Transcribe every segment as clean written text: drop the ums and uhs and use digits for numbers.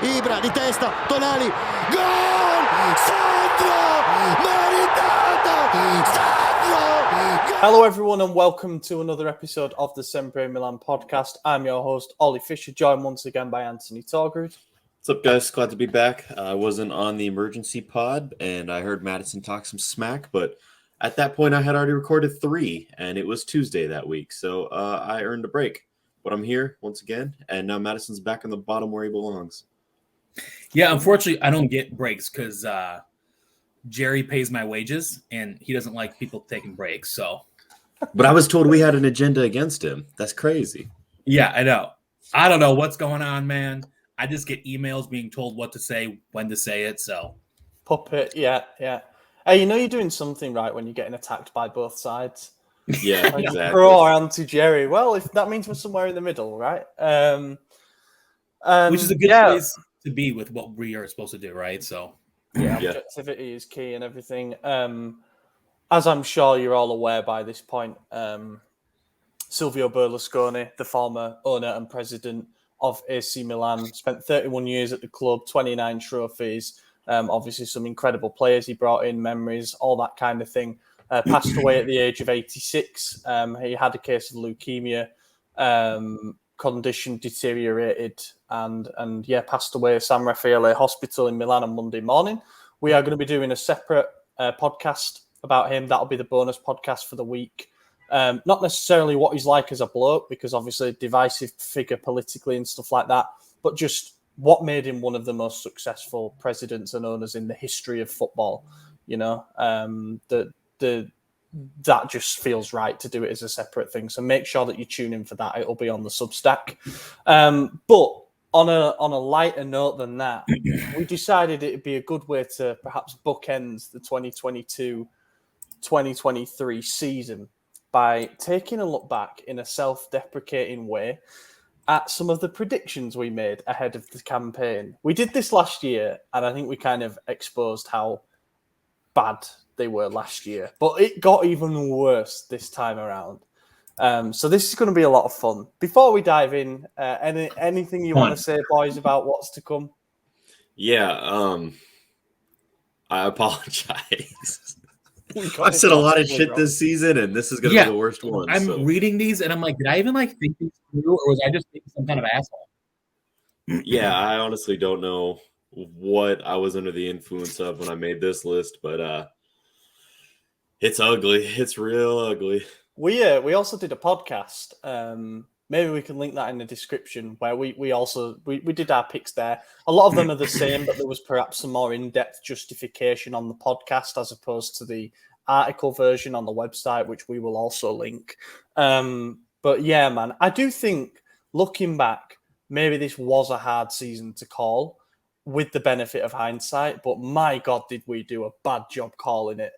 Ibra di testa, Tonali, gol! Sandro! Meritato! Sandro! Hello everyone and welcome to another episode of the SempreMilan podcast. I'm your host, Ollie Fisher, joined once again by Anthony Torgrud. What's up, guys? Glad to be back. I wasn't on the emergency pod, and I heard Madison talk some smack, but at that point I had already recorded 3, and it was Tuesday that week, so I earned a break. But I'm here once again, and now Madison's back on the bottom where he belongs. Yeah, unfortunately, I don't get breaks because Jerry pays my wages, and he doesn't like people taking breaks. So, but I was told we had an agenda against him. That's crazy. Yeah, I know. I don't know what's going on, man. I just get emails being told what to say, when to say it. So, puppet, yeah. Hey, you know you're doing something right when you're getting attacked by both sides. Yeah, like exactly. Pro or anti-Jerry. Well, if that means we're somewhere in the middle, right? Which is a good place to be with what we are supposed to do, right? So, objectivity is key and everything. As I'm sure you're all aware by this point, Silvio Berlusconi, the former owner and president of AC Milan, spent 31 years at the club, 29 trophies, obviously some incredible players he brought in, memories, all that kind of thing. Passed away at the age of 86. He had a case of leukemia, condition deteriorated, and passed away at San Raffaele Hospital in Milan on Monday morning. We are going to be doing a separate podcast about him. That'll be the bonus podcast for the week. Not necessarily what he's like as a bloke, because obviously a divisive figure politically and stuff like that, but just what made him one of the most successful presidents and owners in the history of football. You know, that just feels right to do it as a separate thing. So make sure that you tune in for that. It'll be on the Substack. But on a lighter note than that, we decided it'd be a good way to perhaps bookend the 2022-2023 season by taking a look back in a self-deprecating way at some of the predictions we made ahead of the campaign. We did this last year, and I think we kind of exposed how bad they were last year, but it got even worse this time around. So this is going to be a lot of fun. Before we dive in, anything you want to say, boys, about what's to come? Yeah, I apologize. I've said a lot of shit this season, and this is going to be the worst one. I'm reading these, and I'm like, did I even think these through, or was I just thinking some kind of asshole? Yeah, I honestly don't know what I was under the influence of when I made this list, but it's ugly. It's real ugly. We also did a podcast. Maybe we can link that in the description, where we did our picks there. A lot of them are the same, but there was perhaps some more in-depth justification on the podcast as opposed to the article version on the website, which we will also link. But yeah, man, I do think, looking back, maybe this was a hard season to call with the benefit of hindsight, but my God, did we do a bad job calling it.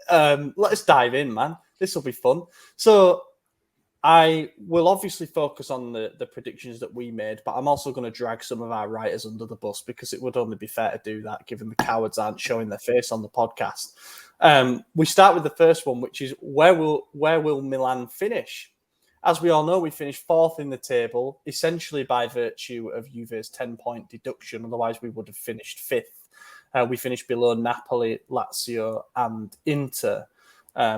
Let's dive in, man. This will be fun. So I will obviously focus on the predictions that we made, but I'm also going to drag some of our writers under the bus, because it would only be fair to do that, given the cowards aren't showing their face on the podcast. We start with the first one, which is where will Milan finish? As we all know, we finished 4th in the table, essentially by virtue of Juve's 10-point deduction. Otherwise, we would have finished 5th. We finished below Napoli, Lazio, and Inter.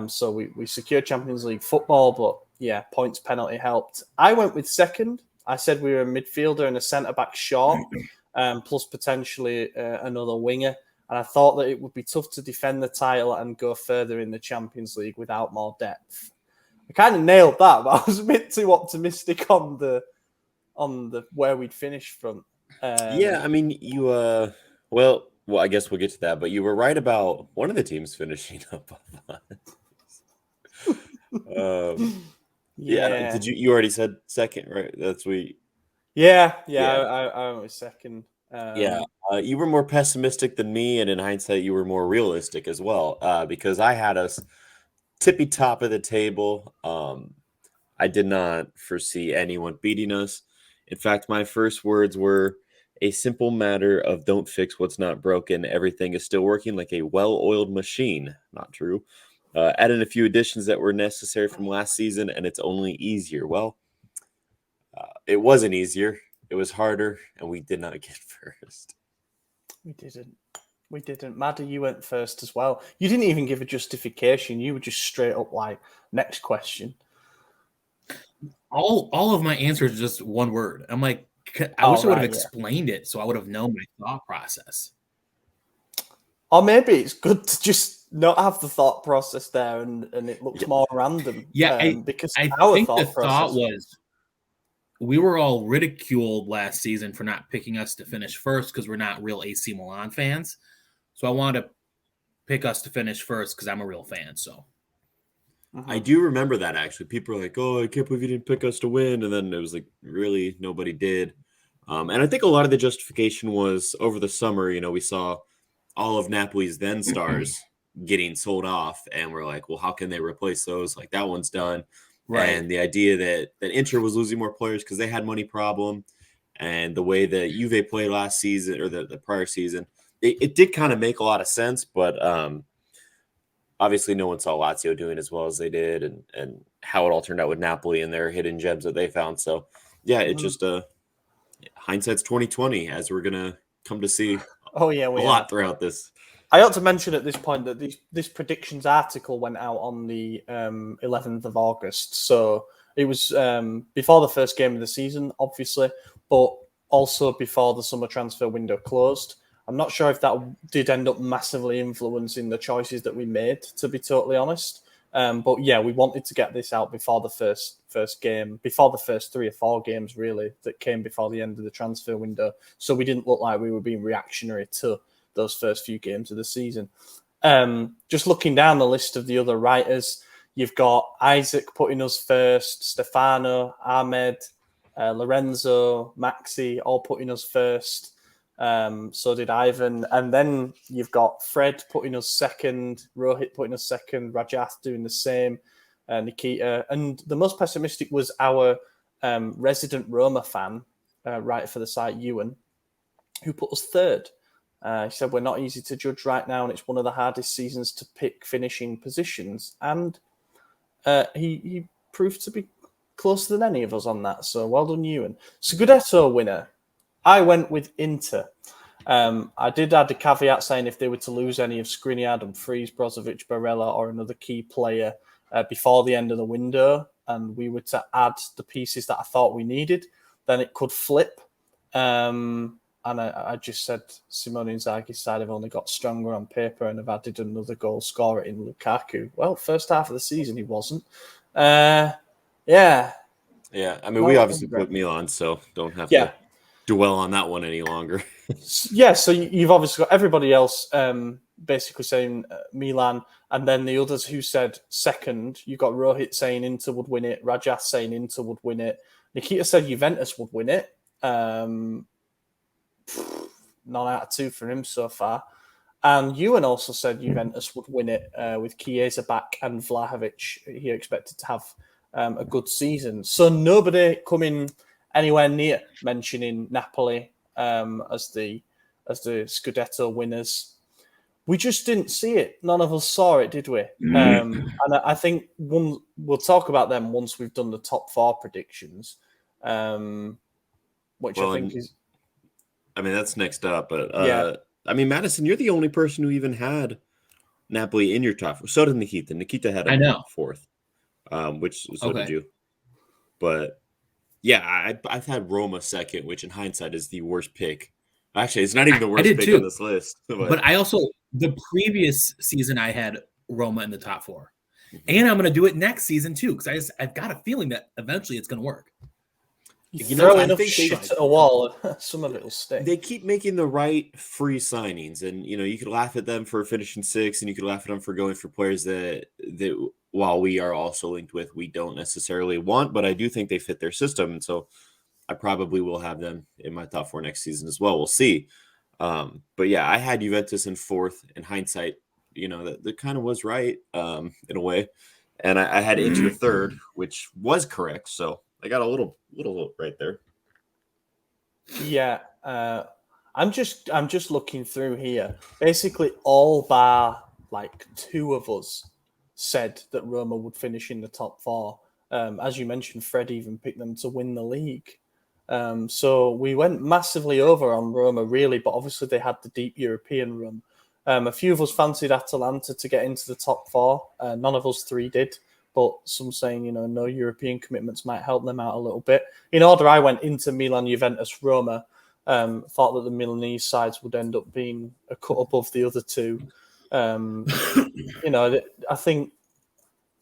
So we secured Champions League football, but yeah, points penalty helped. I went with 2nd. I said we were a midfielder and a centre-back short, plus potentially another winger. And I thought that it would be tough to defend the title and go further in the Champions League without more depth. I kind of nailed that, but I was a bit too optimistic on the where we'd finish from. Yeah, I mean, you well, I guess we'll get to that, but you were right about one of the teams finishing up on us. Yeah. Did you already said 2nd, right? That's sweet. Yeah. I went with 2nd. You were more pessimistic than me, and in hindsight, you were more realistic as well, because I had us tippy top of the table. I did not foresee anyone beating us. In fact, my first words were a simple matter of don't fix what's not broken. Everything is still working like a well-oiled machine. Not true. Add in a few additions that were necessary from last season, and it's only easier. Well, it wasn't easier. It was harder, and we did not get first. We didn't. Maddie, you went first as well. You didn't even give a justification. You were just straight up like, next question. All of my answers are just one word. I'm like, I wish I would have explained it so I would have known my thought process. Or maybe it's good to just not have the thought process there and it looks more random. Yeah, because I our think thought process was we were all ridiculed last season for not picking us to finish first because we're not real AC Milan fans. So I wanted to pick us to finish first because I'm a real fan. So I do remember that, actually. People are like, oh, I can't believe you didn't pick us to win. And then it was like, really, nobody did. And I think a lot of the justification was over the summer, we saw all of Napoli's then stars getting sold off. And we're like, well, how can they replace those? Like, that one's done. Right. And the idea that Inter was losing more players because they had money problem. And the way that Juve played last season or the prior season, it did kind of make a lot of sense. But obviously, no one saw Lazio doing as well as they did, and how it all turned out with Napoli and their hidden gems that they found. So, yeah, it just hindsight's 2020, as we're gonna come to see. Oh yeah, a lot throughout this. I ought to mention at this point that this predictions article went out on the 11th of August, so it was before the first game of the season, obviously, but also before the summer transfer window closed. I'm not sure if that did end up massively influencing the choices that we made, to be totally honest. But yeah, we wanted to get this out before the first game, before the first 3 or 4 games, really, that came before the end of the transfer window. So we didn't look like we were being reactionary to those first few games of the season. Just looking down the list of the other writers, you've got Isaac putting us first, Stefano, Ahmed, Lorenzo, Maxi, all putting us first. So did Ivan. And then you've got Fred putting us second, Rohit putting us second, Rajath doing the same, Nikita. And the most pessimistic was our resident Roma fan, writer for the site, Ewan, who put us third. He said, we're not easy to judge right now, and it's one of the hardest seasons to pick finishing positions. And he proved to be closer than any of us on that. So well done, Ewan. Scudetto winner. I went with Inter. I did add a caveat saying if they were to lose any of Skriniar, Dumfries, Brozovic, Barella, or another key player before the end of the window, and we were to add the pieces that I thought we needed, then it could flip. And I just said Simone Inzaghi's side have only got stronger on paper and have added another goal scorer in Lukaku. Well, first half of the season he wasn't. Yeah. Yeah, I mean, we obviously put Milan, so don't have to dwell on that one any longer. Yeah, so you've obviously got everybody else basically saying Milan, and then the others who said second. You've got Rohit saying Inter would win it, Rajath saying Inter would win it, Nikita said Juventus would win it. 9 out of 2 for him so far. And Ewan also said Juventus would win it with Chiesa back and Vlahovic. He expected to have a good season. So nobody coming anywhere near mentioning Napoli as the Scudetto winners. We just didn't see it. None of us saw it, did we? And I think we'll talk about them once we've done the top 4 predictions, which I think is... I mean, that's next up. But, I mean, Madison, you're the only person who even had Napoli in your top 4. So did Nikita. Nikita had a 4th, which so did you. But... yeah, I've had Roma second, which in hindsight is the worst pick. Actually, it's not even the worst pick on this list. But I also, the previous season, I had Roma in the top 4. And I'm going to do it next season, too, because I've got a feeling that eventually it's going to work. You know, I think shit at a wall, some of it will stick. They keep making the right free signings, and you could laugh at them for finishing 6th, and you could laugh at them for going for players that while we are also linked with, we don't necessarily want, but I do think they fit their system, and so I probably will have them in my top 4 next season as well. We'll see. But yeah, I had Juventus in 4th. In hindsight, that kind of was right in a way, and I had Inter 3rd, which was correct. So I got a little right there. Yeah, I'm just looking through here. Basically, all bar like 2 of us said that Roma would finish in the top 4. As you mentioned, Fred even picked them to win the league. So we went massively over on Roma, really, but obviously they had the deep European run. A few of us fancied Atalanta to get into the top 4. None of us 3 did, but some saying, no European commitments might help them out a little bit. In order, I went into Milan, Juventus, Roma. Thought that the Milanese sides would end up being a cut above the other 2. I think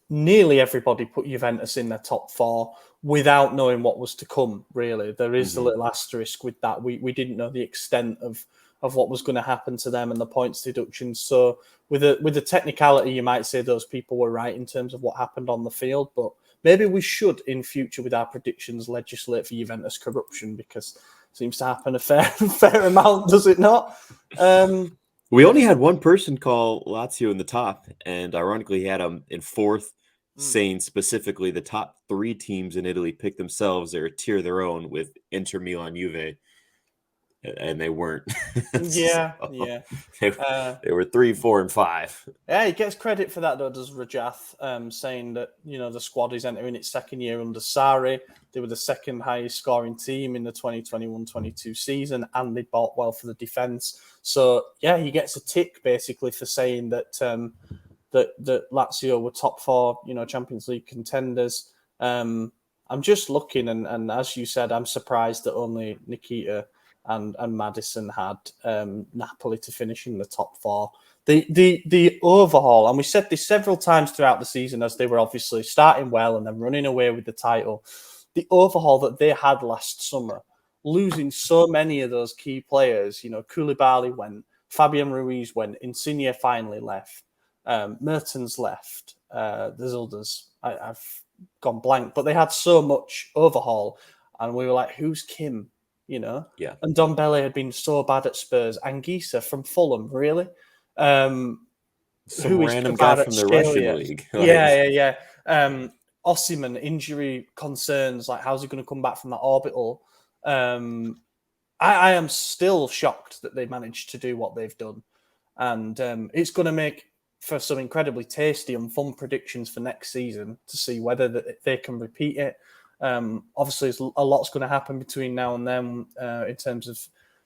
nearly everybody put Juventus in their top 4 without knowing what was to come, really. There is a little asterisk with that. We didn't know the extent of what was going to happen to them and the points deductions. So with the technicality, you might say those people were right in terms of what happened on the field, but maybe we should, in future, with our predictions, legislate for Juventus corruption, because it seems to happen a fair amount, does it not? We only had one person call Lazio in the top, and ironically, he had them in 4th, saying specifically the top 3 teams in Italy picked themselves. They're a tier of their own with Inter, Milan, Juve, and they weren't. Yeah. They were 3, 4, and 5. Yeah, he gets credit for that, though, does Rajath, saying that, the squad is entering its second year under Sarri. They were the second highest scoring team in the 2021-22 season, and they bought well for the defence. So, yeah, he gets a tick, basically, for saying that that Lazio were top 4, Champions League contenders. I'm just looking, and as you said, I'm surprised that only Nikita and Madison had Napoli to finish in the top 4. The overhaul, and we said this several times throughout the season, as they were obviously starting well and then running away with the title. The overhaul that they had last summer, losing so many of those key players, Koulibaly went, Fabian Ruiz went, Insigne finally left, Mertens left, there's others. I've gone blank, but they had so much overhaul, and we were like, who's Kim? Yeah. And Dombele had been so bad at Spurs. Anguissa from Fulham, really? Some random guy from the Russian league. Yeah. Osimhen, injury concerns, like how's he going to come back from that orbital? I am still shocked that they managed to do what they've done. And it's going to make for some incredibly tasty and fun predictions for next season to see whether they can repeat it. Obviously, a lot's going to happen between now and then in terms of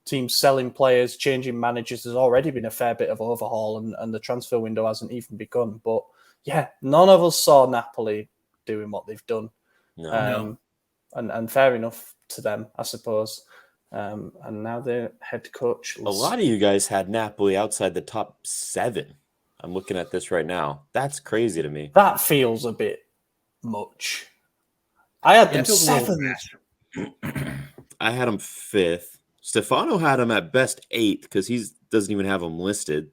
teams selling players, changing managers. There's already been a fair bit of overhaul, and the transfer window hasn't even begun. But yeah, none of us saw Napoli doing what they've done. No. And fair enough to them, I suppose. And now their head coach. A lot of you guys had Napoli outside the top 7. I'm looking at this right now. That's crazy to me. That feels a bit much. I had them 7th. I had them 5th. Stefano had him at best 8th because he doesn't even have them listed.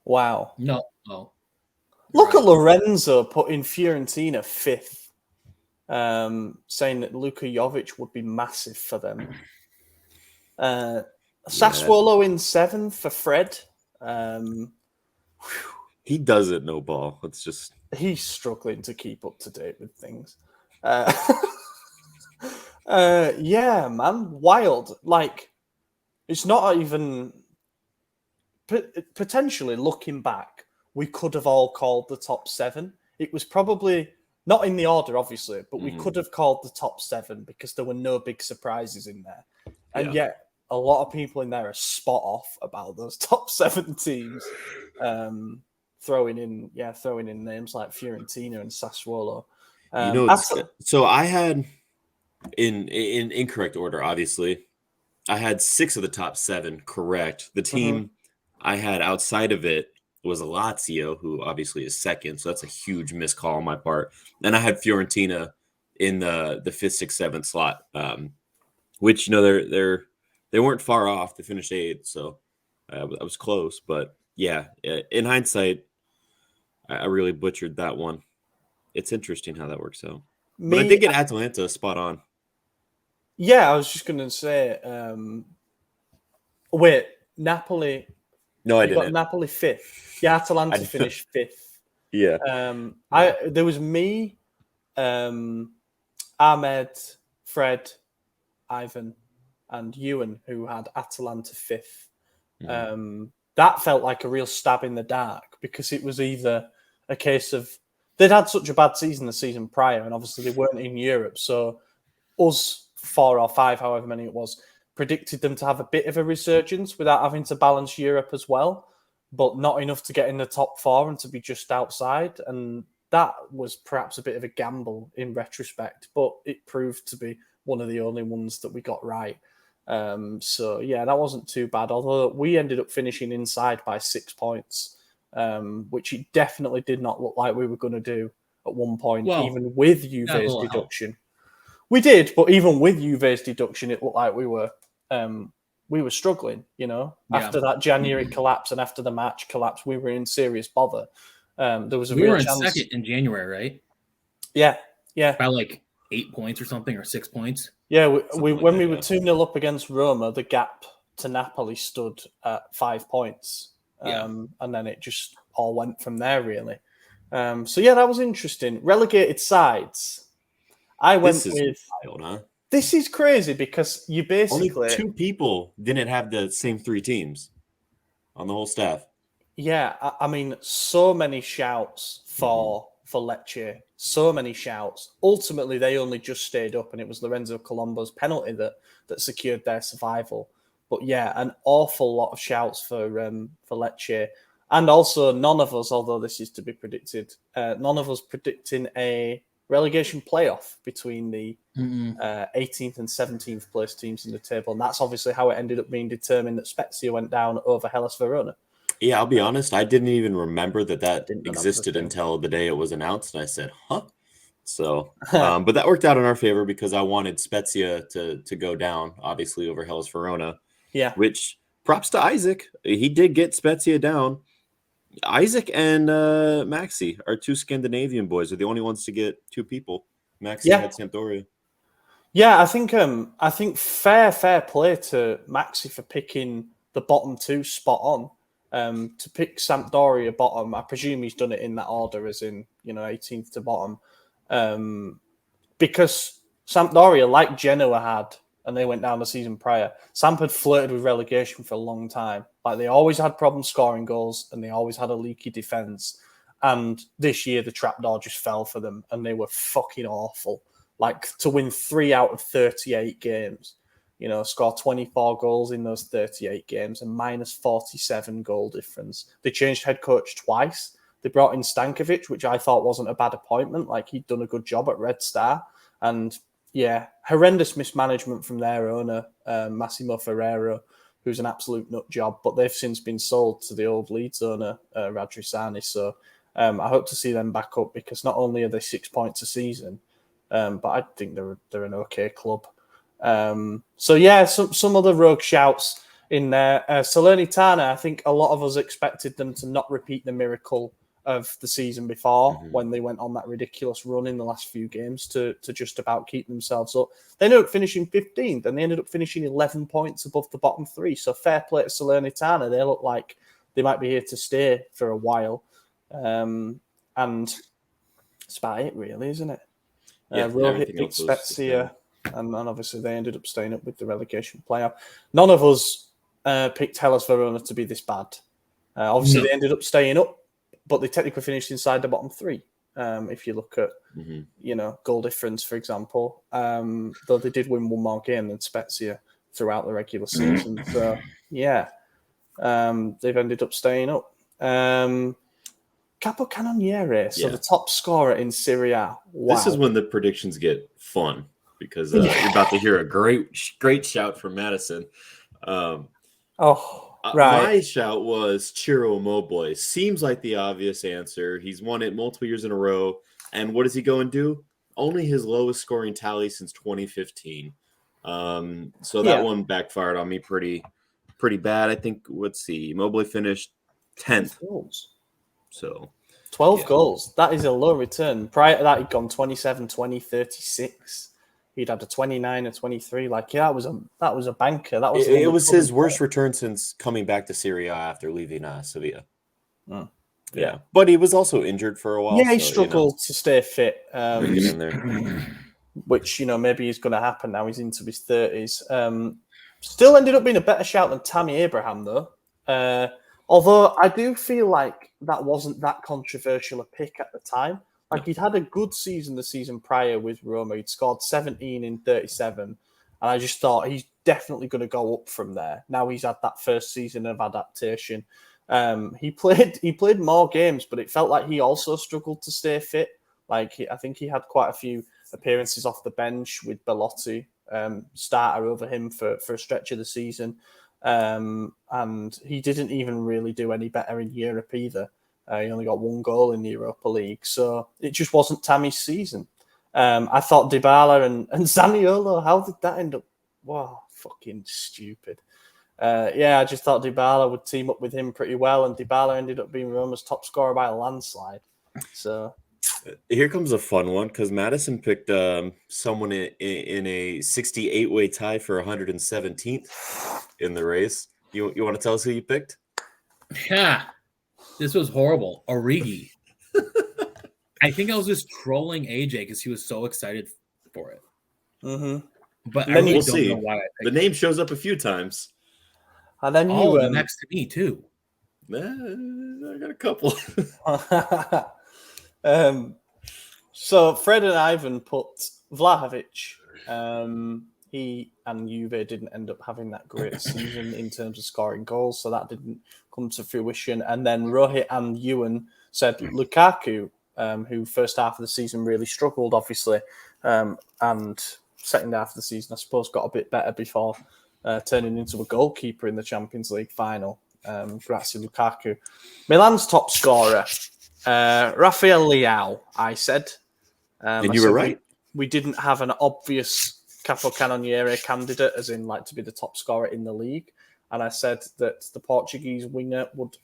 Wow. No. Look at Lorenzo putting Fiorentina 5th, saying that Luka Jovic would be massive for them. Sassuolo in 7th for Fred. He doesn't know ball. It's just he's struggling to keep up to date with things. Yeah, man, wild. Like, it's not even potentially looking back. We could have all called the top 7. It was probably not in the order, obviously, but we could have called the top 7 because there were no big surprises in there. And yet, a lot of people in there are spot off about those top 7 teams. Throwing in names like Fiorentina and Sassuolo. So I had in incorrect order, obviously. I had 6 of the top 7 correct. The team I had outside of it was Lazio, who obviously is 2nd, so that's a huge miscall on my part. And I had Fiorentina in the 5th, 6th, 7th slot, which they weren't far off. They finished 8th, so I was close. But yeah, in hindsight, I really butchered that one. It's interesting how that works out. But I think at Atalanta, spot on. Yeah, I was just going to say, wait, Napoli. No, I didn't. Got Napoli 5th. Yeah, Atalanta finished 5th. Yeah. There was me, Ahmed, Fred, Ivan, and Ewan who had Atalanta 5th. That felt like a real stab in the dark because it was either a case of they'd had such a bad season the season prior, and obviously they weren't in Europe. So us 4 or 5, however many it was, predicted them to have a bit of a resurgence without having to balance Europe as well, but not enough to get in the top 4 and to be just outside. And that was perhaps a bit of a gamble in retrospect, but it proved to be one of the only ones that we got right. So, yeah, that wasn't too bad, although we ended up finishing inside by 6 points, which it definitely did not look like we were going to do at one point, even with Juve's deduction. We did, but even with Juve's deduction, it looked like we were struggling, After that January collapse and after the match collapse, we were in serious bother. There was a real chance. We were in second in January, right? Yeah. By like 8 points or something, or 6 points. Yeah, we were 2-0 up against Roma, the gap to Napoli stood at 5 points. And then it just all went from there, really. So, yeah, that was interesting. Relegated sides. This is crazy because you basically... Only 2 people didn't have the same 3 teams on the whole staff. Yeah, I mean, so many shouts for Lecce. So many shouts. Ultimately, they only just stayed up, and it was Lorenzo Colombo's penalty that secured their survival. But yeah, an awful lot of shouts for Lecce. And also, none of us, although this is to be predicted, none of us predicting a relegation playoff between the 18th and 17th place teams in the table. And that's obviously how it ended up being determined that Spezia went down over Hellas Verona. Yeah, I'll be honest. I didn't even remember that existed until the day it was announced. And I said, huh? So, but that worked out in our favor because I wanted Spezia to go down, obviously, over Hellas Verona. Yeah. Which, props to Isaac. He did get Spezia down. Isaac and Maxi, our 2 Scandinavian boys, are the only ones to get 2 people. Maxi had Sampdoria. Yeah, I think fair play to Maxi for picking the bottom 2 spot on. To pick Sampdoria bottom, I presume he's done it in that order, as in 18th to bottom, because Sampdoria, like Genoa had, and they went down the season prior. Samp had flirted with relegation for a long time. Like, they always had problems scoring goals, and they always had a leaky defense. And this year, the trapdoor just fell for them, and they were fucking awful. Like, to win 3 out of 38 games. Score 24 goals in those 38 games and minus 47 goal difference. They changed head coach twice. They brought in Stankovic, which I thought wasn't a bad appointment. Like, he'd done a good job at Red Star. And, yeah, horrendous mismanagement from their owner, Massimo Ferrero, who's an absolute nut job. But they've since been sold to the old Leeds owner, Radrizzani. So I hope to see them back up because not only are they 6 points a season, but I think they're an okay club. So yeah, some other rogue shouts in there. Salernitana, I think a lot of us expected them to not repeat the miracle of the season before when they went on that ridiculous run in the last few games to just about keep themselves up. They ended up finishing 15th and they ended up finishing 11 points above the bottom 3. So fair play to Salernitana. They look like they might be here to stay for a while. And that's about it really, isn't it? Rohit beat Spezia. And obviously they ended up staying up with the relegation playoff. None of us picked Hellas Verona to be this bad. Obviously they ended up staying up, but they technically finished inside the bottom 3. If you look at, goal difference, for example, though they did win one more game than Spezia throughout the regular season. So, yeah, they've ended up staying up. Capocannoniere, so the top scorer in Serie A. Wow. This is when the predictions get fun. Because you're about to hear a great shout from Madison. Right. My shout was Ciro Immobile. Seems like the obvious answer. He's won it multiple years in a row. And what does he go and do? Only his lowest scoring tally since 2015. So that one backfired on me pretty bad. I think, let's see, Immobile finished 10th. Goals. So 12 goals. That is a low return. Prior to that, he'd gone 27, 20, 36. He'd had a 29 and 23. Like, that was a banker. That was it was his worst return since coming back to Serie A after leaving Sevilla. Yeah, but he was also injured for a while. Yeah, he struggled to stay fit. In there. Which maybe is going to happen now. He's into his 30s. Still ended up being a better shout than Tammy Abraham, though. Although I do feel like that wasn't that controversial a pick at the time. Like, he'd had a good season the season prior with Roma. He'd scored 17 in 37. And I just thought he's definitely going to go up from there. Now he's had that first season of adaptation. He played more games, but it felt like he also struggled to stay fit. I think he had quite a few appearances off the bench with Belotti, starter over him for a stretch of the season. And he didn't even really do any better in Europe either. He only got 1 goal in the Europa League. So it just wasn't Tammy's season. I thought Dybala and Zaniolo, how did that end up? Wow, fucking stupid. I just thought Dybala would team up with him pretty well, and Dybala ended up being Roma's top scorer by a landslide. So here comes a fun one, because Madison picked someone in a 68-way tie for 117th in the race. You want to tell us who you picked? Yeah, this was horrible. Origi. I think I was just trolling AJ because he was so excited for it. Mm-hmm. But I really don't know why I picked the name shows up a few times. And then next to me too. I got a couple. So Fred and Ivan put Vlahovic. He and Juve didn't end up having that great season in terms of scoring goals, so that didn't come to fruition. And then Rohit and Ewan said Lukaku, who first half of the season really struggled, obviously, and second half of the season, I suppose, got a bit better before turning into a goalkeeper in the Champions League final. Grazie Lukaku. Milan's top scorer, Rafael Leao, I said. And you were right. We didn't have an obvious Capocannoniere candidate, as in to be the top scorer in the league. And I said that the Portuguese winger would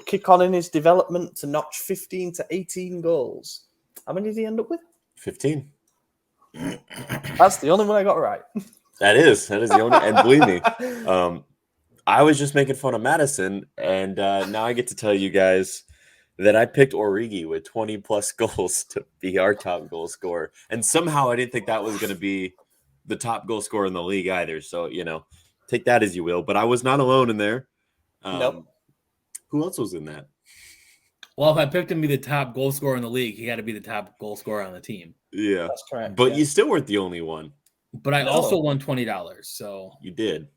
kick on in his development to notch 15 to 18 goals. How many did he end up with? 15. That's the only one I got right. That is the only, and believe me, I was just making fun of Madison, and now I get to tell you guys that I picked Origi with 20 plus goals to be our top goal scorer, and somehow I didn't think that was going to be the top goal scorer in the league either. So take that as you will. But I was not alone in there. Nope. Who else was in that? Well, if I picked him to be the top goal scorer in the league, he got to be the top goal scorer on the team. Yeah, that's correct. But you still weren't the only one. But I also won $20. So you did.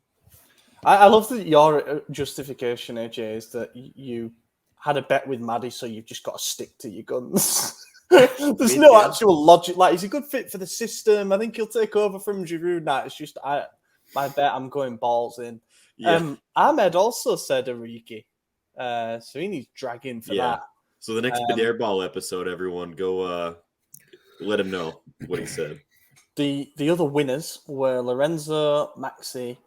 I love that your justification, AJ, is that you had a bet with Maddie, so you've just got to stick to your guns. There's no actual logic. He's a good fit for the system. I think he'll take over from Giroud now. It's just my bet. I'm going balls in. Yeah. Ahmed also said Origi, so he needs dragging for that. So the next Bidare Ball episode, everyone go let him know what he said. The other winners were Lorenzo, Maxi,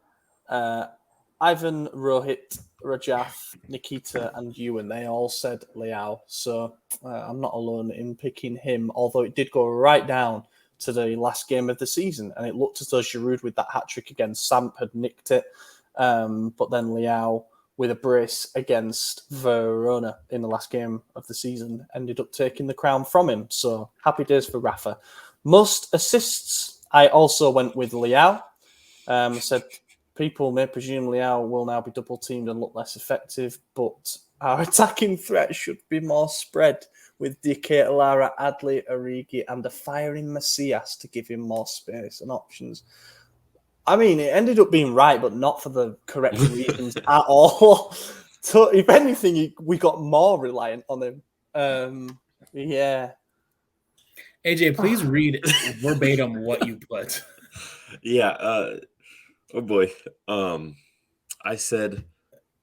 Ivan, Rohit, Rajaf, Nikita, and Ewan. They all said Leao. So I'm not alone in picking him, although it did go right down to the last game of the season. And it looked as though Giroud with that hat-trick against Samp had nicked it. But then Leao with a brace against Verona in the last game of the season ended up taking the crown from him. So happy days for Rafa. Most assists, I also went with Leao. Said people may presume Leao will now be double-teamed and look less effective, but our attacking threat should be more spread with DK, Lara, Adli, Origi, and a firing Macias to give him more space and options. I mean, it ended up being right, but not for the correct reasons at all. So, if anything, we got more reliant on him. Yeah. AJ, please read verbatim what you put. Yeah. Oh boy. I said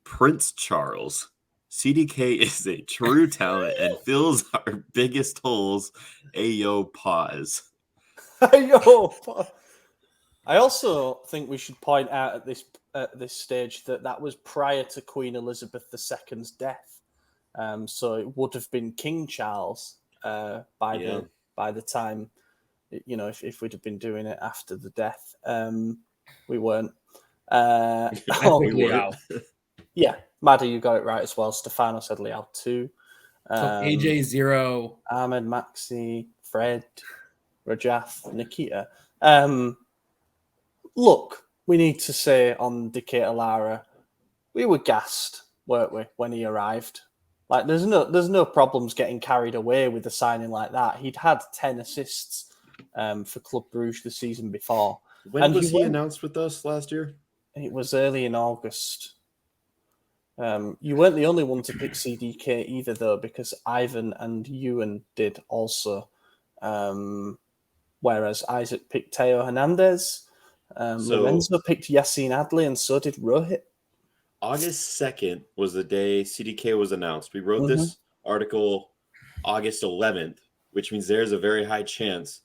Prince Charles. CDK is a true talent and fills our biggest holes. Ayo, pause. Ayo, pause. I also think we should point out at this stage that was prior to Queen Elizabeth II's death. So it would have been King Charles by the time, if we'd have been doing it after the death. We weren't. We weren't. Yeah, Maddie, you got it right as well. Stefano said Leao 2. So AJ 0. Ahmed, Maxi, Fred, Rajaf, Nikita. Look, we need to say on Decatur Lara, we were gassed, weren't we, when he arrived? There's no problems getting carried away with a signing like that. He'd had 10 assists for Club Brugge the season before. When And was he went- announced with us last year? It was early in August. You weren't the only one to pick CDK either, though, because Ivan and Ewan did also. Whereas Isaac picked Teo Hernandez, Lorenzo picked Yassine Adli, and so did Rohit. August 2nd was the day CDK was announced. We wrote this article August 11th, which means there's a very high chance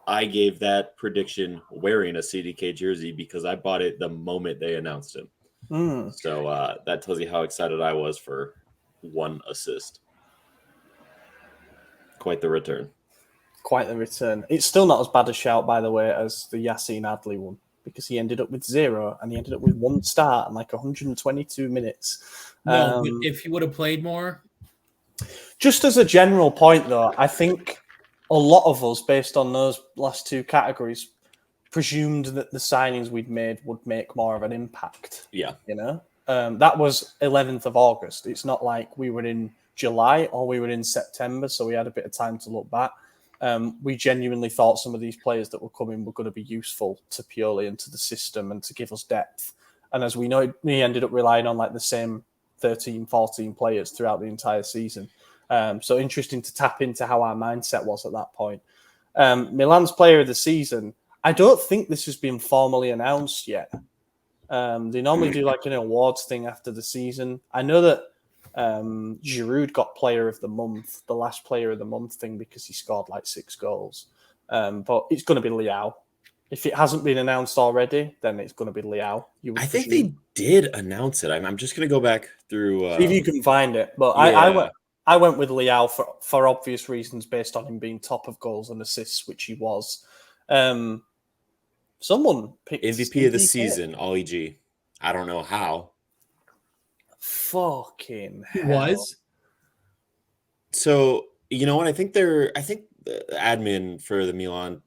I gave that prediction wearing a CDK jersey because I bought it the moment they announced him. So that tells you how excited I was for one assist. Quite the return. Quite the return. It's still not as bad a shout, by the way, as the Yassine Adli one, because he ended up with 0 and he ended up with 1 start and like 122 minutes. No, but if he would have played more. Just as a general point, though, I think a lot of us, based on those last 2 categories, presumed that the signings we'd made would make more of an impact. Yeah. You know, that was 11th of August. It's not like we were in July or we were in September, so we had a bit of time to look back. We genuinely thought some of these players that were coming were going to be useful to Pioli and to the system and to give us depth. And as we know, we ended up relying on like the same 13, 14 players throughout the entire season. So interesting to tap into how our mindset was at that point. Milan's player of the season, I don't think this has been formally announced yet. They normally do like an awards thing after the season. I know that Giroud got player of the month, the last player of the month thing, because he scored like 6 goals. But it's going to be Leao. If it hasn't been announced already, then it's going to be Leao. I think they did announce it. I'm just going to go back through. See if you can find it. But yeah. I went with Leao for obvious reasons, based on him being top of goals and assists, which he was. Someone picked MVP of the season, Ollie G. I don't know how. Fucking He hell. was. So, you know what? I think the admin for the Milan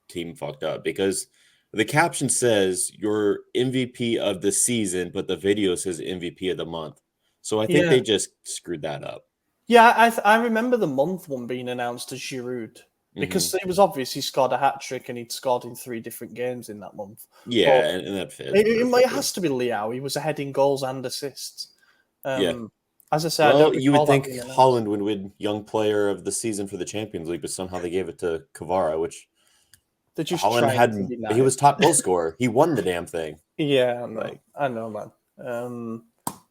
team fucked up because the caption says your MVP of the season, but the video says MVP of the month. So I think they just screwed that up. Yeah, I remember the month one being announced as Giroud because it was obvious he scored a hat trick and he'd scored in 3 different games in that month. Yeah, and that fits. It has to be Leao. He was ahead in goals and assists. As I said, well, you would think Holland would win Young Player of the Season for the Champions League, but somehow they gave it to Kvara, which Holland had. He was top goal scorer. He won the damn thing. Yeah, I know, man.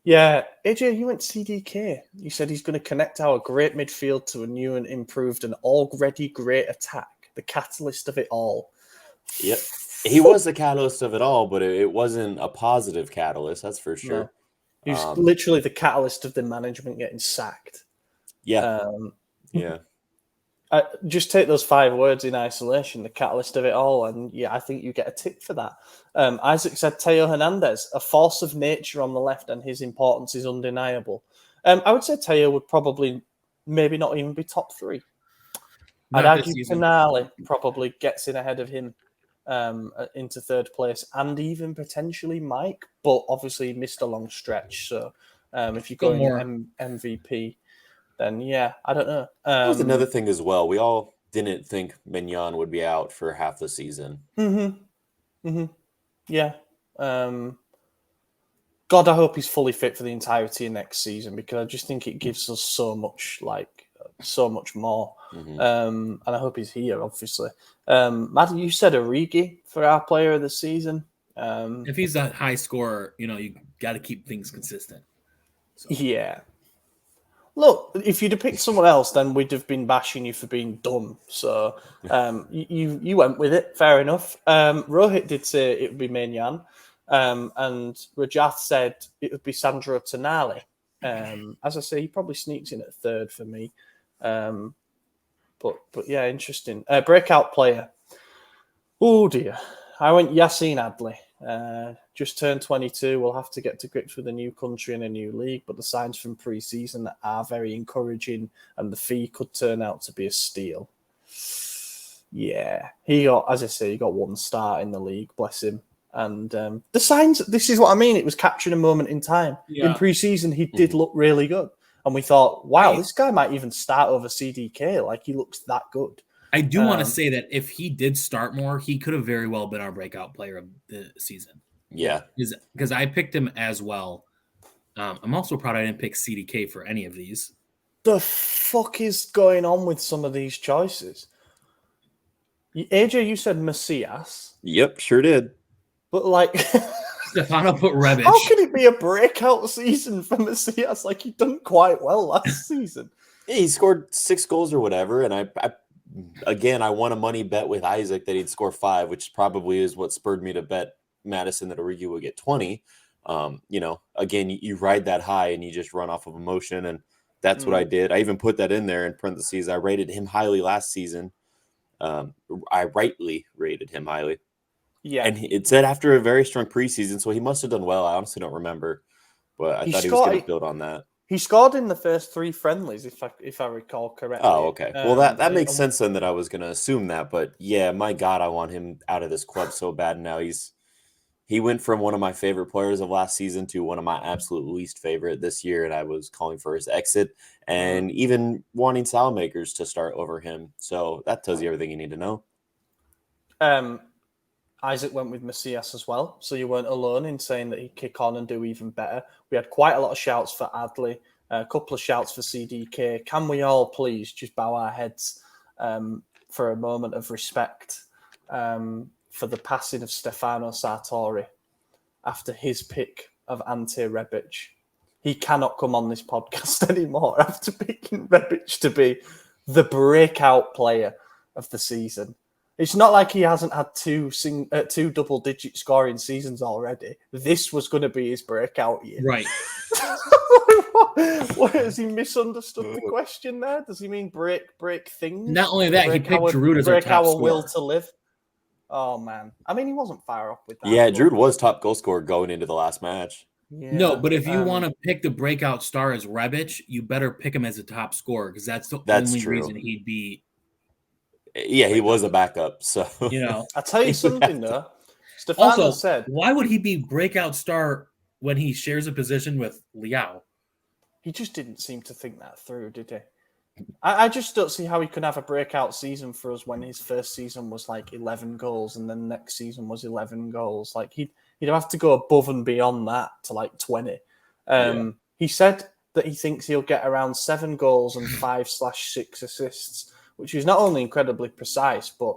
Yeah, AJ, you went CDK. You said he's going to connect our great midfield to a new and improved and already great attack, the catalyst of it all. Yep. He was the catalyst of it all, but it wasn't a positive catalyst, that's for sure. No. He's literally the catalyst of the management getting sacked. Yeah. Yeah. Just take those 5 words in isolation, the catalyst of it all, and I think you get a tick for that. Isaac said Teo Hernandez, a force of nature on the left, and his importance is undeniable. I would say Teo would probably maybe not even be top 3. I'd argue Tonali probably gets in ahead of him into 3rd place, and even potentially Mike, but obviously he missed a long stretch. So if you go in MVP, then I don't know. That was another thing as well. We all didn't think Mignon would be out for half the season. Yeah. God, I hope he's fully fit for the entirety of next season, because I just think it gives us so much more. And I hope he's here, obviously. Matt, you said Origi for our player of the season. If he's a high scorer, you got to keep things consistent. So. Yeah. Look, if you'd have picked someone else, then we'd have been bashing you for being dumb. So you went with it. Fair enough. Rohit did say it would be Maignan. And Rajath said it would be Sandro Tonali. As I say, he probably sneaks in at 3rd for me. But yeah, interesting. Breakout player. Oh dear. I went Yassine Adli. Just turned 22. We'll have to get to grips with a new country and a new league, but the signs from pre-season are very encouraging, and the fee could turn out to be a steal. Yeah, he got 1 start in the league, bless him. And the signs, this is what I mean. It was capturing a moment in time. Yeah. In pre-season, he did look really good. And we thought, wow, this guy might even start over CDK. Like, he looks that good. I do want to say that if he did start more, he could have very well been our breakout player of the season. Yeah. Because I picked him as well. I'm also proud I didn't pick CDK for any of these. The fuck is going on with some of these choices? AJ, you said Macias. Yep, sure did. But like... Stefano put Rebic. How can it be a breakout season for Macias? Like, he'd done quite well last season. Yeah, he scored 6 goals or whatever, and I won a money bet with Isaac that he'd score 5, which probably is what spurred me to bet Madison that Origi would get 20. Again, you ride that high and you just run off of emotion, and that's what I did. I even put that in there in parentheses. I rated him highly last season. I rightly rated him highly. Yeah. And it said after a very strong preseason, so he must have done well. I honestly don't remember, but I thought he was going to build on that. He scored in the first 3 friendlies, if I recall correctly. Oh, okay. Well, that makes sense then that I was going to assume that. But yeah, my God, I want him out of this club so bad now. He went from one of my favorite players of last season to one of my absolute least favorite this year, and I was calling for his exit and even wanting Salamakers to start over him. So that tells you everything you need to know. Isaac went with Macias as well, so you weren't alone in saying that he'd kick on and do even better. We had quite a lot of shouts for Adley, a couple of shouts for CDK. Can we all please just bow our heads for a moment of respect for the passing of Stefano Sartori after his pick of Ante Rebic? He cannot come on this podcast anymore after picking Rebic to be the breakout player of the season. It's not like he hasn't had 2 double-digit scoring seasons already. This was going to be his breakout year. Right. What, has he misunderstood the question there? Does he mean break things? Not only that, he picked Giroud as our top scorer. Will to live. Oh, man. I mean, he wasn't far off with that. Yeah, Giroud was top goal scorer going into the last match. Yeah, no, but if you want to pick the breakout star as Rebic, you better pick him as a top scorer because that's the only reason he'd be. Yeah, he was a backup, so I'll tell you something though. Stefano said, why would he be breakout star when he shares a position with Liao? He just didn't seem to think that through, did he? I just don't see how he could have a breakout season for us when his first season was like 11 goals and then next season was 11 goals. Like he'd have to go above and beyond that to like 20. He said that he thinks he'll get around 7 goals and 5/6 assists, which is not only incredibly precise, but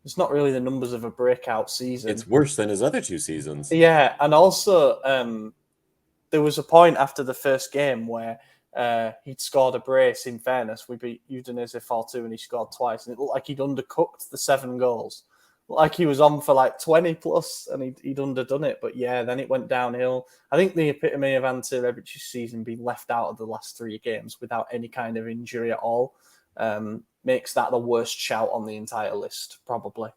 it's not really the numbers of a breakout season. It's worse than his other 2 seasons. Yeah, and also there was a point after the first game where he'd scored a brace. In fairness, we beat Udinese 4-2 and he scored twice, and it looked like he'd undercooked the 7 goals. Like he was on for like 20 plus and he'd underdone it. But yeah, then it went downhill. I think the epitome of Ante Rebic's season being left out of the last 3 games without any kind of injury at all makes that the worst shout on the entire list, probably.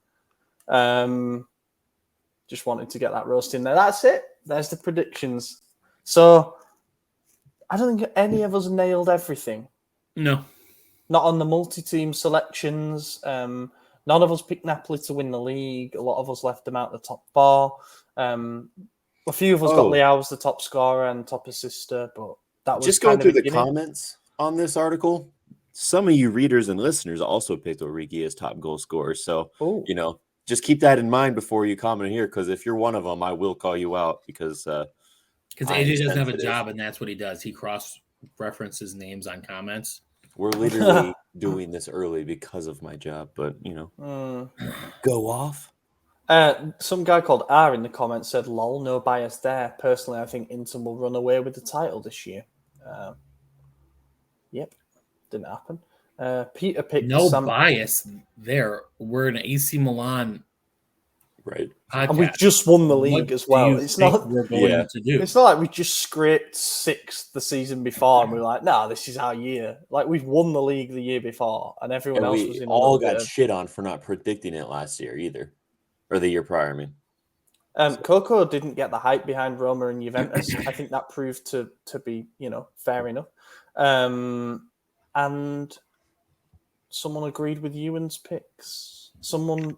Just wanted to get that roast in there. That's it. There's the predictions. So I don't think any of us nailed everything. No. Not on the multi-team selections. None of us picked Napoli to win the league. A lot of us left them out the top 4. A few of us got Leao as the top scorer and top assister, but that was just going through the comments on this article. Some of you readers and listeners also picked Origi as top goal scorer. So, just keep that in mind before you comment here, because if you're one of them, I will call you out because AJ doesn't have a job and that's what he does. He cross-references names on comments. We're literally doing this early because of my job, but, go off. Some guy called R in the comments said, lol, no bias there. Personally, I think Inter will run away with the title this year. Yep. Didn't happen. Peter picked bias there. We're an AC Milan right podcast. And we just won the league as well. It's not It's not like we just scraped 6th the season before and we were like, nah, this is our year. Like we've won the league the year before and everyone else was in all got shit on for not predicting it last year either. Or the year prior, I mean. Coco didn't get the hype behind Roma and Juventus. I think that proved to be, fair enough. And someone agreed with Ewan's picks.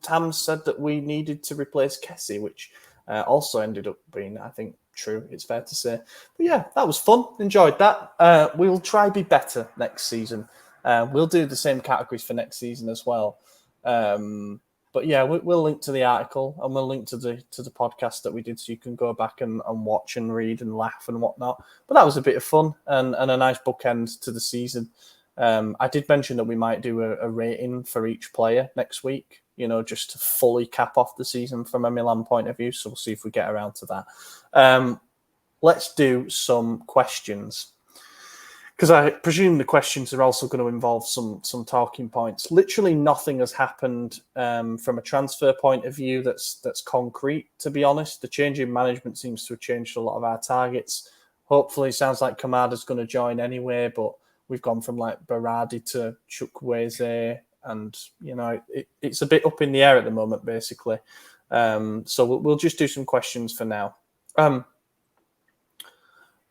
Tam said that we needed to replace Kessie, which also ended up being, I think, true. It's fair to say. But yeah, that was fun. Enjoyed that. We'll try be better next season. We'll do the same categories for next season as well. But yeah, we'll link to the article and we'll link to the podcast that we did, so you can go back and watch and read and laugh and whatnot. But that was a bit of fun and a nice bookend to the season. I did mention that we might do a rating for each player next week, just to fully cap off the season from a Milan point of view. So we'll see if we get around to that. Let's do some questions, because I presume the questions are also going to involve some talking points. Literally nothing has happened from a transfer point of view that's concrete, to be honest. The change in management seems to have changed a lot of our targets. Hopefully, it sounds like Kamada's going to join anyway, but we've gone from like Berardi to Chukwueze, and it's a bit up in the air at the moment, basically. So we'll just do some questions for now.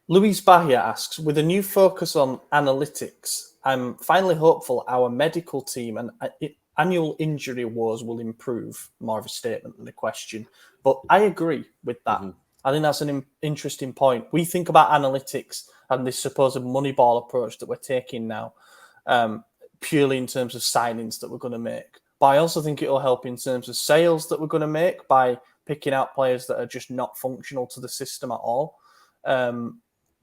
Luis Bahia asks, with a new focus on analytics, I'm finally hopeful our medical team and annual injury woes will improve. More of a statement than a question, but I agree with that. Mm-hmm. I think that's an interesting point. We think about analytics and this supposed Moneyball approach that we're taking now, purely in terms of signings that we're going to make. But I also think it'll help in terms of sales that we're going to make by picking out players that are just not functional to the system at all.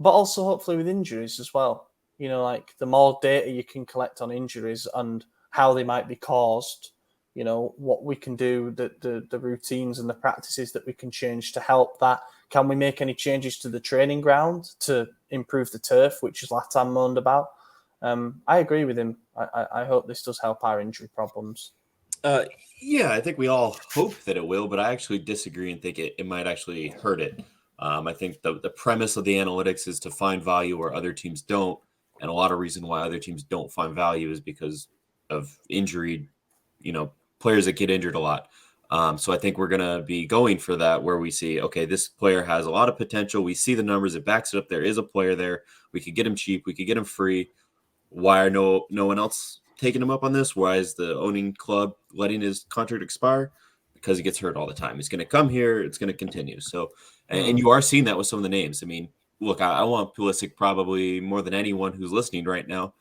But also hopefully with injuries as well. Like the more data you can collect on injuries and how they might be caused, what we can do, the routines and the practices that we can change to help that. Can we make any changes to the training ground to improve the turf, which is Latan moaned about? I agree with him. I hope this does help our injury problems. Yeah, I think we all hope that it will, but I actually disagree and think it might actually hurt it. I think the premise of the analytics is to find value where other teams don't. And a lot of reason why other teams don't find value is because of injury, players that get injured a lot. So I think we're going to be going for that, where we see, okay, this player has a lot of potential. We see the numbers. It backs it up. There is a player there. We could get him cheap. We could get him free. Why are no one else taking him up on this? Why is the owning club letting his contract expire? Because he gets hurt all the time. He's going to come here. It's going to continue. So, and you are seeing that with some of the names. I mean, look, I want Pulisic probably more than anyone who's listening right now,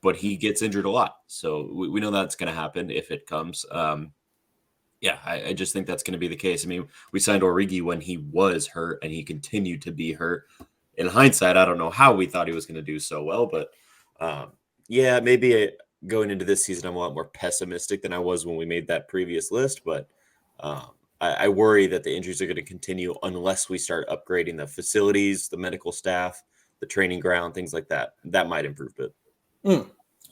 but he gets injured a lot. So we know that's going to happen if it comes. I just think that's going to be the case. I mean, we signed Origi when he was hurt and he continued to be hurt. In hindsight, I don't know how we thought he was going to do so well, but maybe going into this season, I'm a lot more pessimistic than I was when we made that previous list, but I worry that the injuries are going to continue unless we start upgrading the facilities, the medical staff, the training ground, things like that. That might improve it.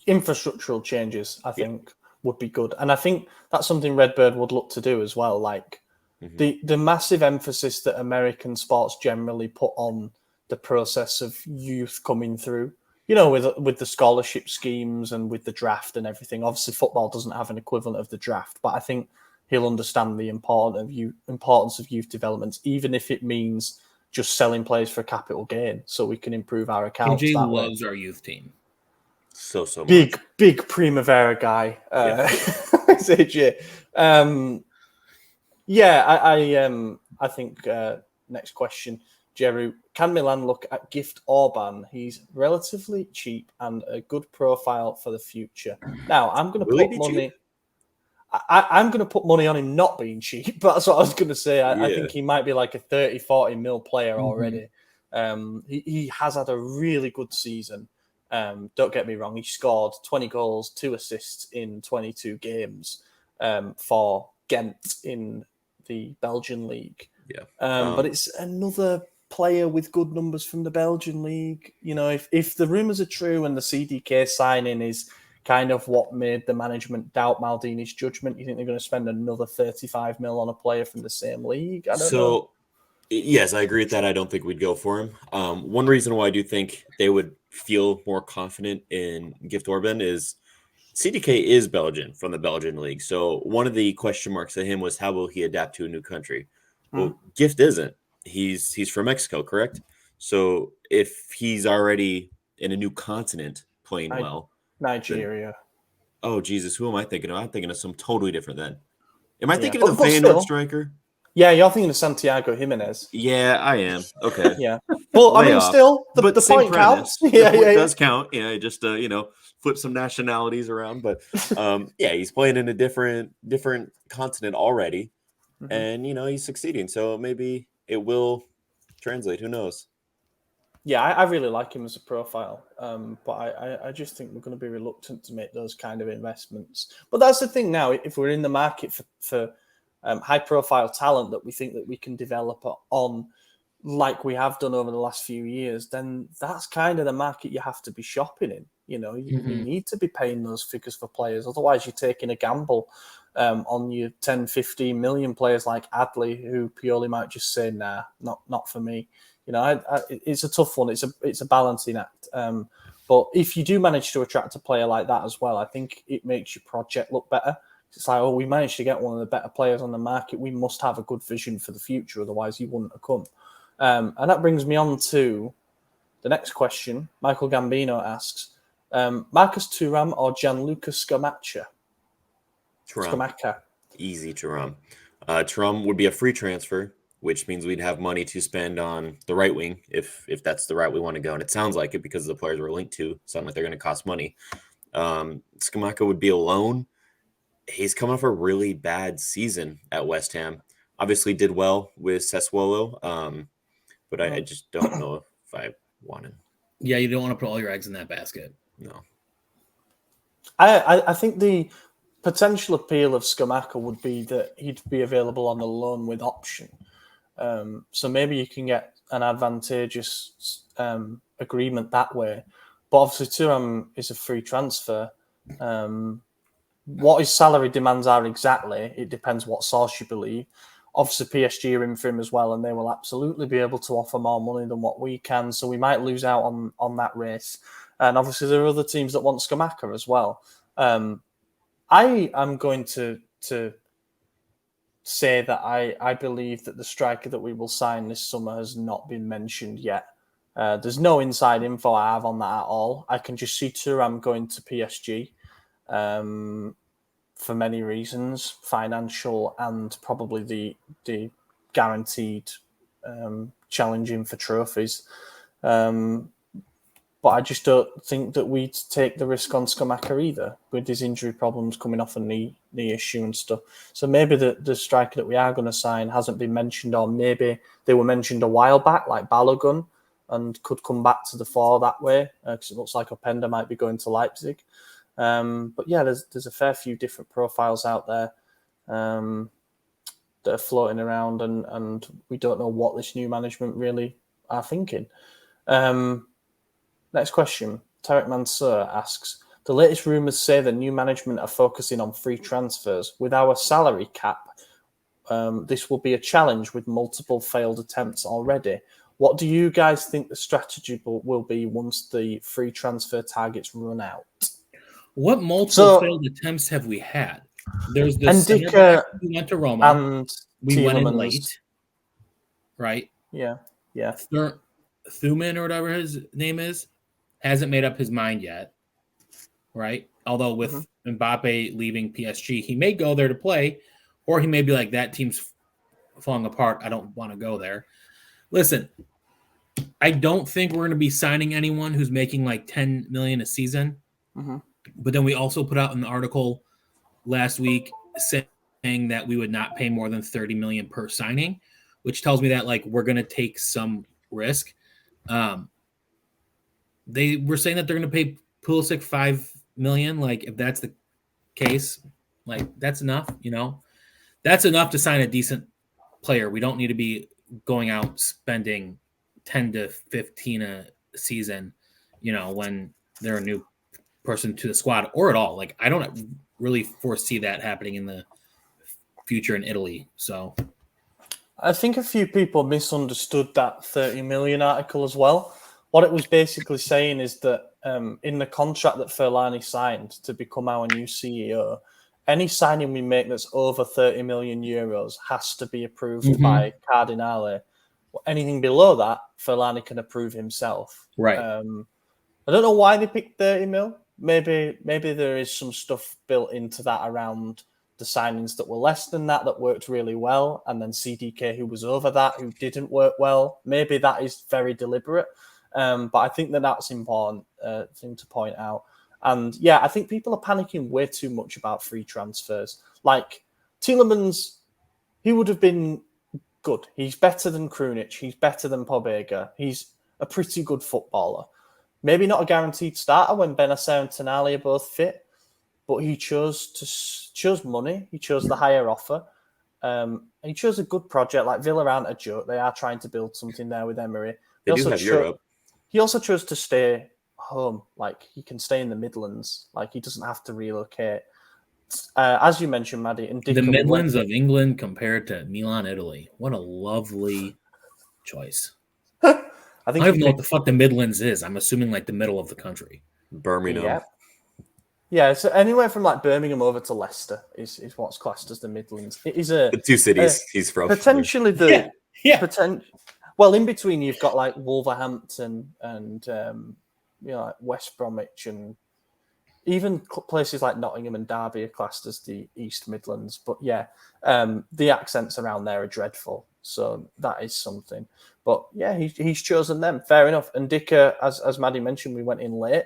Infrastructural changes, I think, would be good. And I think that's something Redbird would look to do as well. Like the massive emphasis that American sports generally put on the process of youth coming through, with the scholarship schemes and with the draft and everything. Obviously, football doesn't have an equivalent of the draft, but I think he'll understand the importance of youth development, even if it means just selling players for capital gain, so we can improve our accounts. AJ loves our youth team. So much. Big Primavera guy. It's AJ. I think next question, Jeru. Can Milan look at Gift Orban? He's relatively cheap and a good profile for the future. Now, I'm going to put money. I'm going to put money on him not being cheap. That's what I was going to say. I think he might be like a 30, 40 mil player already. He has had a really good season. Don't get me wrong. He scored 20 goals, 2 assists in 22 games for Ghent in the Belgian league. But it's another player with good numbers from the Belgian league. If the rumours are true and the CDK signing is kind of what made the management doubt Maldini's judgment, you think they're going to spend another 35 mil on a player from the same league? I don't know. Yes, I agree with that. I don't think we'd go for him. One reason why I do think they would feel more confident in Gift Orban is CDK is Belgian, from the Belgian league. So one of the question marks to him was, how will he adapt to a new country? Well, Gift isn't. He's from Mexico, correct? So if he's already in a new continent playing well. Nigeria. Oh, Jesus, who am I thinking of? I'm thinking of some totally different then. Am I thinking of the Feyenoord striker? Yeah, you're thinking of Santiago Jimenez. Yeah, I am. Okay. Yeah. But I mean, off. still, the same point premise. counts. The Yeah, point yeah, does count. Yeah, just flip some nationalities around. But yeah, he's playing in a different continent already, and he's succeeding. So maybe it will translate. Who knows? Yeah, I really like him as a profile, but I just think we're going to be reluctant to make those kind of investments. But that's the thing now. If we're in the market for high-profile talent that we think that we can develop on, like we have done over the last few years, then that's kind of the market you have to be shopping in. You need to be paying those figures for players. Otherwise, you're taking a gamble on your 10, 15 million players like Adley, who purely might just say, nah, not for me. It's a tough one. It's a balancing act. But if you do manage to attract a player like that as well, I think it makes your project look better. It's like, we managed to get one of the better players on the market. We must have a good vision for the future. Otherwise, he wouldn't have come. And that brings me on to the next question. Michael Gambino asks, Marcus Thuram or Gianluca Scamacca? Scamacca. Easy Thuram. Thuram would be a free transfer, which means we'd have money to spend on the right wing if that's the route we want to go. And it sounds like it because the players we're linked to sound like they're going to cost money. Scamacca would be a loan. He's coming off a really bad season at West Ham. Obviously did well with Sassuolo, but I just don't know if I want him. Yeah, you don't want to put all your eggs in that basket. No. I think the potential appeal of Scamacca would be that he'd be available on a loan with option. So maybe you can get an advantageous agreement that way. But obviously, Thuram is a free transfer. What his salary demands are exactly, it depends what source you believe. Obviously, PSG are in for him as well, and they will absolutely be able to offer more money than what we can. So we might lose out on that race. And obviously, there are other teams that want Scamacca as well. I am going to say that I believe that the striker that we will sign this summer has not been mentioned yet. There's no inside info I have on that at all. I can just see Thuram going to PSG for many reasons, financial and probably the guaranteed challenging for trophies. But I just don't think that we'd take the risk on Scamacca either, with his injury problems coming off a knee issue and stuff. So maybe the striker that we are going to sign hasn't been mentioned, or maybe they were mentioned a while back, like Balogun, and could come back to the fore that way, because it looks like Openda might be going to Leipzig. But yeah, there's a fair few different profiles out there that are floating around, and we don't know what this new management really are thinking. Next question. Tarek Mansour asks, the latest rumours say the new management are focusing on free transfers. With our salary cap, this will be a challenge with multiple failed attempts already. What do you guys think the strategy will be once the free transfer targets run out? What multiple failed attempts have we had? There's the center back who went to Roma, and we Tielemans. went in late, right? Yeah. Thuman or whatever his name is hasn't made up his mind yet, right? Although with Mbappe leaving PSG, he may go there to play, or he may be like, that team's falling apart, I don't want to go there. Listen, I don't think we're going to be signing anyone who's making like 10 million a season. But then we also put out an article last week saying that we would not pay more than 30 million per signing, which tells me that like we're going to take some risk. They were saying that they're going to pay Pulisic 5 million. Like, if that's the case, like, that's enough, that's enough to sign a decent player. We don't need to be going out spending 10 to 15 a season, when they're a new person to the squad or at all. Like, I don't really foresee that happening in the future in Italy. So I think a few people misunderstood that 30 million article as well. What it was basically saying is that in the contract that Ferlani signed to become our new CEO, any signing we make that's over 30 million euros has to be approved by Cardinale. Anything below that, Ferlani can approve himself. Right. I don't know why they picked 30 mil. Maybe there is some stuff built into that around the signings that were less than that worked really well, and then CDK who was over that, who didn't work well. Maybe that is very deliberate, but I think that's important thing to point out. And yeah, I think people are panicking way too much about free transfers. Like Tielemans, he would have been good. He's better than Krunic. He's better than Pobega. He's a pretty good footballer. Maybe not a guaranteed starter when Benacer and Tonali are both fit, but he chose money. He chose the higher offer. He chose a good project. Like Villa aren't a joke. They are trying to build something there with Emery. They do have Europe. He also chose to stay home. Like he can stay in the Midlands. Like he doesn't have to relocate. As you mentioned, Maddie, the Midlands of England compared to Milan, Italy. What a lovely choice. I don't even know what the fuck the Midlands is. I'm assuming like the middle of the country. Birmingham. Yeah, so anywhere from like Birmingham over to Leicester is what's classed as the Midlands. It is the two cities he's from. Potentially well, in between you've got like Wolverhampton and like West Bromwich, and even places like Nottingham and Derby are classed as the East Midlands. But yeah, the accents around there are dreadful, so that is something. But yeah, he's chosen them. Fair enough. And Dicker, as Maddie mentioned, we went in late.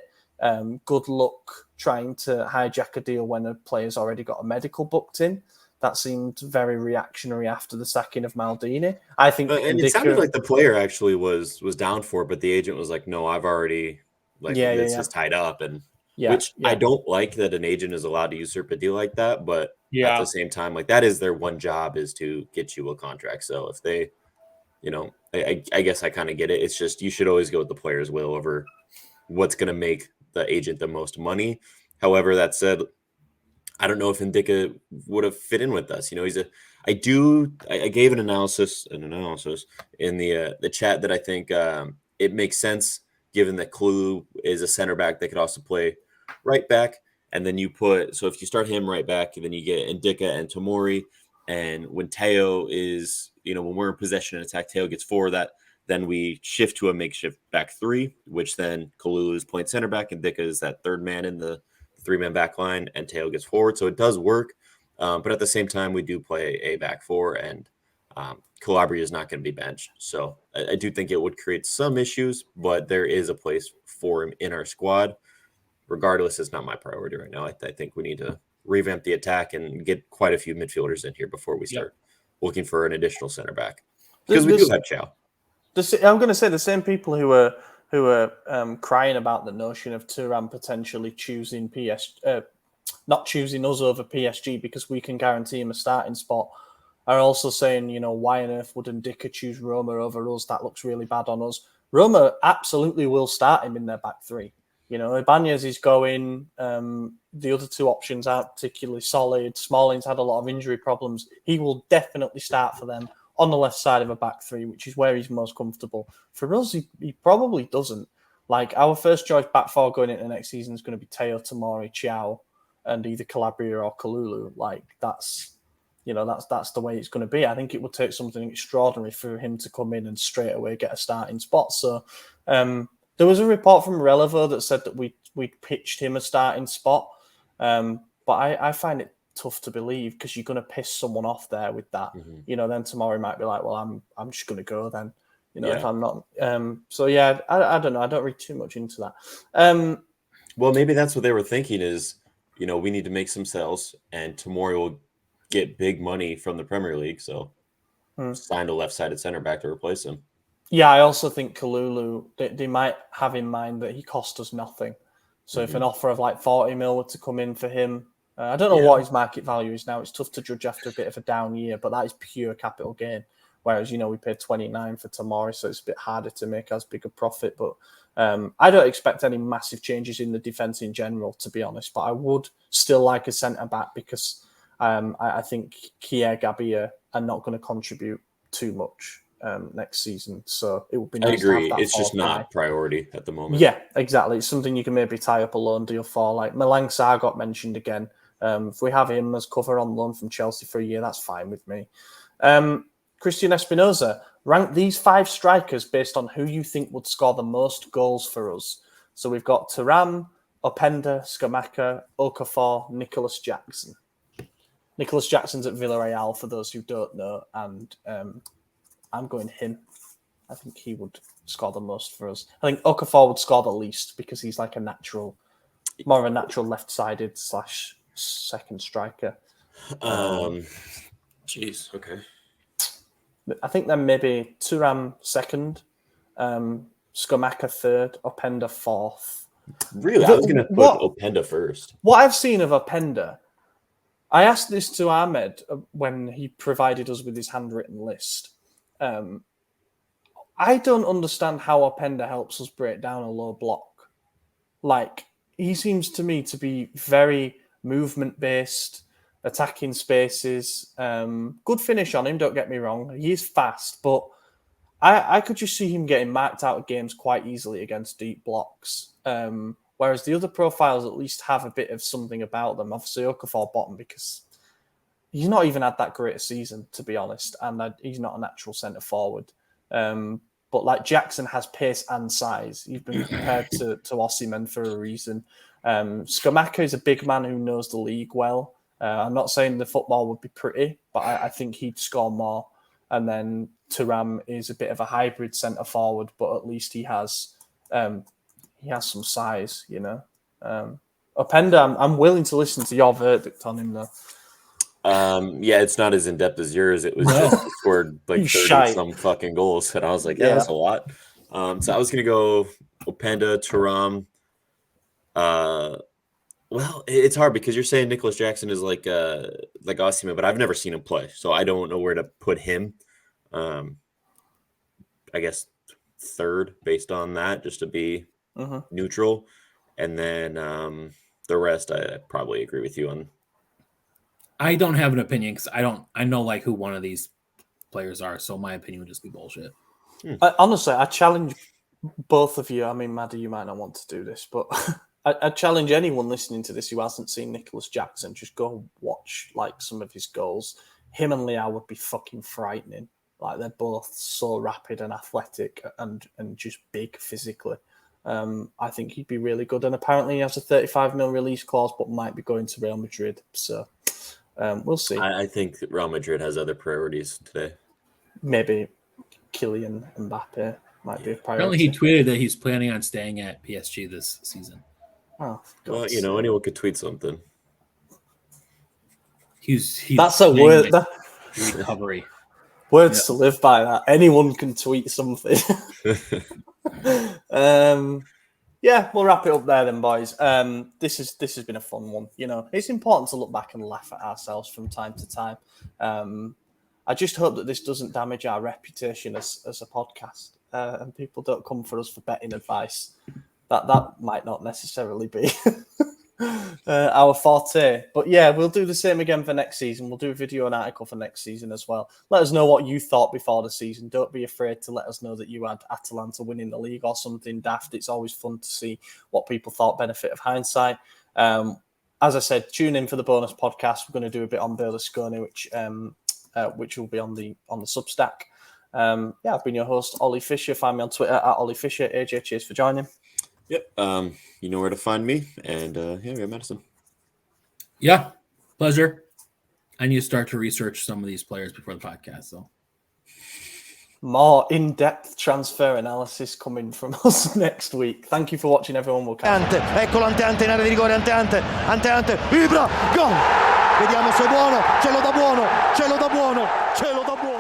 Good luck trying to hijack a deal when a player's already got a medical booked in. That seemed very reactionary after the sacking of Maldini. I think, and it sounded like the player actually was down for it, but the agent was like, "No, I've already this is tied up." And I don't like that an agent is allowed to usurp a deal like that. But at the same time, like that is their one job, is to get you a contract. So if they, I guess I kind of get it. It's just you should always go with the player's will over what's going to make the agent the most money. However, that said, I don't know if Indica would have fit in with us. I gave an analysis in the chat that I think it makes sense given that Kalu is a center back that could also play right back. And then if you start him right back, then you get Indica and Tomori. And when Teo is, when we're in possession and attack, Teo gets forward, then we shift to a makeshift back three, which then Kalulu is playing center back, and Dika is that third man in the three-man back line, and Teo gets forward. So it does work. But at the same time, we do play a back four, and Calabria is not going to be benched. So I do think it would create some issues, but there is a place for him in our squad. Regardless, it's not my priority right now. I think we need to revamp the attack and get quite a few midfielders in here before we start looking for an additional center back. Because we do have Chow. I'm going to say the same people who are crying about the notion of Thuram potentially choosing not choosing us over PSG because we can guarantee him a starting spot, are also saying, why on earth wouldn't Dicker choose Roma over us? That looks really bad on us. Roma absolutely will start him in their back three. Ibanez is going. The other two options aren't particularly solid. Smalling's had a lot of injury problems. He will definitely start for them on the left side of a back three, which is where he's most comfortable. For us, he probably doesn't. Like, our first choice back four going into next season is going to be Teo, Tomori, Chow, and either Calabria or Kalulu. Like, that's the way it's going to be. I think it would take something extraordinary for him to come in and straight away get a starting spot. So there was a report from Relevo that said that we pitched him a starting spot. But I find it tough to believe because you're going to piss someone off there with that. Mm-hmm. Then tomorrow he might be like, well, I'm just going to go then. If I'm not. So yeah, I don't know. I don't read too much into that. Well, maybe that's what they were thinking is, we need to make some sales, and Tomori will get big money from the Premier League. So signed a left-sided center back to replace him. Yeah, I also think Kalulu, they might have in mind that he cost us nothing. So if an offer of like 40 mil were to come in for him, I don't know what his market value is now. It's tough to judge after a bit of a down year, but that is pure capital gain. Whereas, we paid 29 for Tomori, so it's a bit harder to make as big a profit. But I don't expect any massive changes in the defence in general, to be honest. But I would still like a centre-back because I think Kier, Gabia are not going to contribute too much next season. So it would be nice to have that. It's just not priority at the moment. Yeah, exactly. It's something you can maybe tie up a loan deal for. Like Malang Sarr got mentioned again. If we have him as cover on loan from Chelsea for a year, that's fine with me. Christian Espinoza, rank these 5 strikers based on who you think would score the most goals for us. So we've got Thuram, Openda, Scamacca, Okafor, Nicholas Jackson. Nicholas Jackson's at Villarreal, for those who don't know, and I'm going him. I think he would score the most for us. I think Okafor would score the least because he's like more of a natural left-sided / second striker. Jeez, okay. I think then maybe Thuram second, Scamacca third, Openda fourth. Really? I was going to put Openda first. What I've seen of Openda, I asked this to Ahmed when he provided us with his handwritten list. I don't understand how Openda helps us break down a low block. Like, he seems to me to be very movement-based, attacking spaces. Good finish on him, don't get me wrong. He is fast, but I could just see him getting marked out of games quite easily against deep blocks. Whereas the other profiles at least have a bit of something about them. Obviously, Okafor bottom because he's not even had that great a season, to be honest, and he's not a natural centre forward. But like Jackson has pace and size. He's been compared to Osimhen for a reason. Scamacca is a big man who knows the league well. I'm not saying the football would be pretty, but I think he'd score more. And then Thuram is a bit of a hybrid centre forward, but at least he has some size, you know. Openda, I'm willing to listen to your verdict on him though. Yeah, it's not as in depth as yours. It was just he scored like 30 some fucking goals, and I was like, yeah, that's a lot. So I was gonna go Openda, Thuram. Well, it's hard because you're saying Nicholas Jackson is like Osimhen, but I've never seen him play, so I don't know where to put him. I guess third based on that, just to be neutral, and then the rest I probably agree with you on. I don't have an opinion because I know like who one of these players are, so my opinion would just be bullshit. Honestly, I challenge both of you. I mean, Maddie, you might not want to do this, but I challenge anyone listening to this who hasn't seen Nicholas Jackson, just go watch like some of his goals. Him and Leao would be fucking frightening. Like they're both so rapid and athletic and just big physically. I think he'd be really good. And apparently he has a 35 mil release clause, but might be going to Real Madrid. So we'll see. I think Real Madrid has other priorities today. Maybe Kylian Mbappe might be a priority. Apparently he tweeted that he's planning on staying at PSG this season. Oh, well, you know, anyone could tweet something. He's that's a word. Recovery. Words to live by. That anyone can tweet something. Yeah, we'll wrap it up there then, boys. This has been a fun one. You know, it's important to look back and laugh at ourselves from time to time. I just hope that this doesn't damage our reputation as a podcast, and people don't come for us for betting advice. That might not necessarily be our forte. But yeah, we'll do the same again for next season. We'll do a video and article for next season as well. Let us know what you thought before the season. Don't be afraid to let us know that you had Atalanta winning the league or something daft. It's always fun to see what people thought, benefit of hindsight. As I said, tune in for the bonus podcast. We're going to do a bit on Berlusconi, which will be on the Substack. Yeah, I've been your host, Ollie Fisher. Find me on Twitter at Ollie Fisher. AJ, cheers for joining. Yep. You know where to find me. And yeah, we got Madison. Yeah, pleasure. I need to start to research some of these players before the podcast, so. More in-depth transfer analysis coming from us next week. Thank you for watching, everyone. We'll catch you. Eccolo Ante in area di rigore, Ante, vibra, gol! Vediamo se è buono, ce lo dà buono, ce lo dà buono, ce lo dà buono!